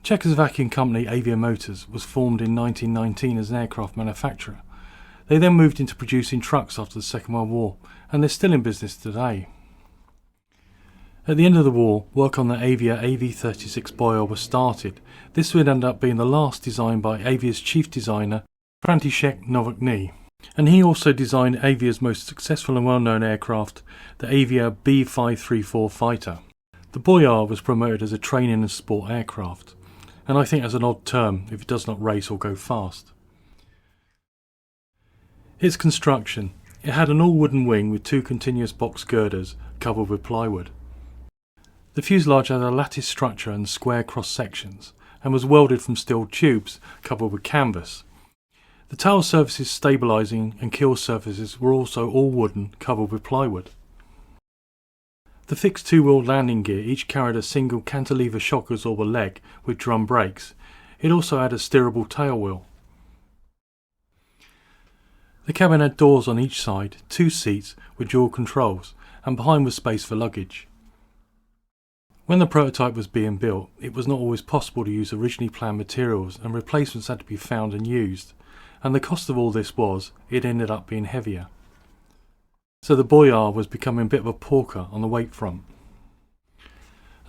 Czechoslovakian company Avia Motors was formed in 1919 as an aircraft manufacturer. They then moved into producing trucks after the Second World War, and they're still in business today. At the end of the war, work on the Avia AB-36 Bojár was started. This would end up being the last design by Avia's chief designer, František Novotný. And he also designed Avia's most successful and well-known aircraft, the Avia B-534 fighter. The Bojar was promoted as a training and sport aircraft, and I think that's an odd term if it does not race or go fast. Its construction: it had an all-wooden wing with two continuous box girders covered with plywood. The fuselage had a lattice structure and square cross sections, and was welded from steel tubes covered with canvas. The tail surfaces, stabilising and keel surfaces were also all wooden, covered with plywood. The fixed two-wheel landing gear each carried a single cantilever shock absorber leg with drum brakes. It also had a steerable tail wheel. The cabin had doors on each side, 2 seats with dual controls, and behind was space for luggage. When the prototype was being built, it was not always possible to use originally planned materials, and replacements had to be found and used, and the cost of all this was, it ended up being heavier. So the Bojar was becoming a bit of a porker on the weight front.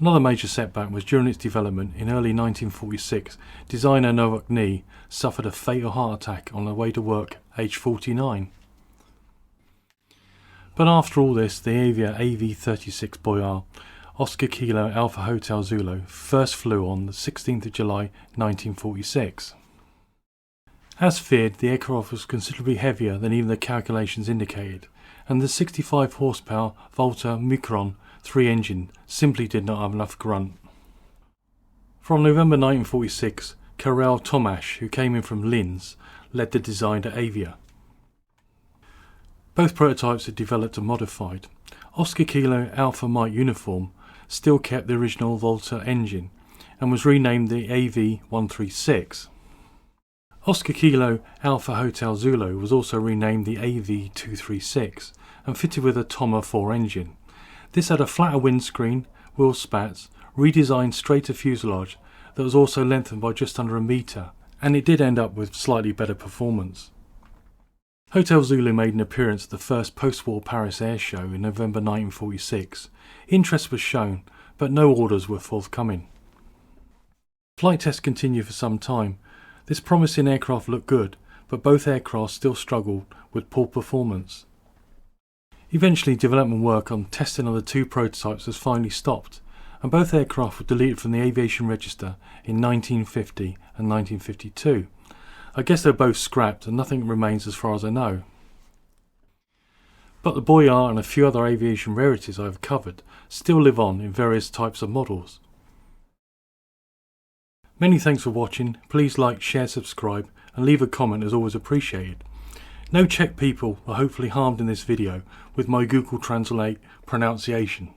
Another major setback was during its development in early 1946, designer Novotný suffered a fatal heart attack on the way to work, aged 49. But after all this, the Avia AB-36 Bojar, Oscar Kilo Alpha Hotel Zulu, first flew on the 16th of July 1946. As feared, the aircraft was considerably heavier than even the calculations indicated, and the 65 horsepower Volta Micron 3 engine simply did not have enough grunt. From November 1946, Karel Tomáš, who came in from Linz, led the design to Avia. Both prototypes had developed and modified. Oscar Kilo Alpha Mike uniform still kept the original Volta engine and was renamed the AV-136. Oscar Kilo Alpha Hotel Zulu was also renamed the AV-236 and fitted with a Toma 4 engine. This had a flatter windscreen, wheel spats, redesigned straighter fuselage that was also lengthened by just under a metre, and it did end up with slightly better performance. Hotel Zulu made an appearance at the first post-war Paris Air Show in November 1946. Interest was shown, but no orders were forthcoming. Flight tests continued for some time. This promising aircraft looked good, but both aircraft still struggled with poor performance. Eventually, development work on testing of the 2 prototypes was finally stopped, and both aircraft were deleted from the aviation register in 1950 and 1952. I guess they're both scrapped and nothing remains as far as I know. But the Bojar and a few other aviation rarities I have covered still live on in various types of models. Many thanks for watching. Please like, share, subscribe and leave a comment as always appreciated. No Czech people are hopefully harmed in this video with my Google Translate pronunciation.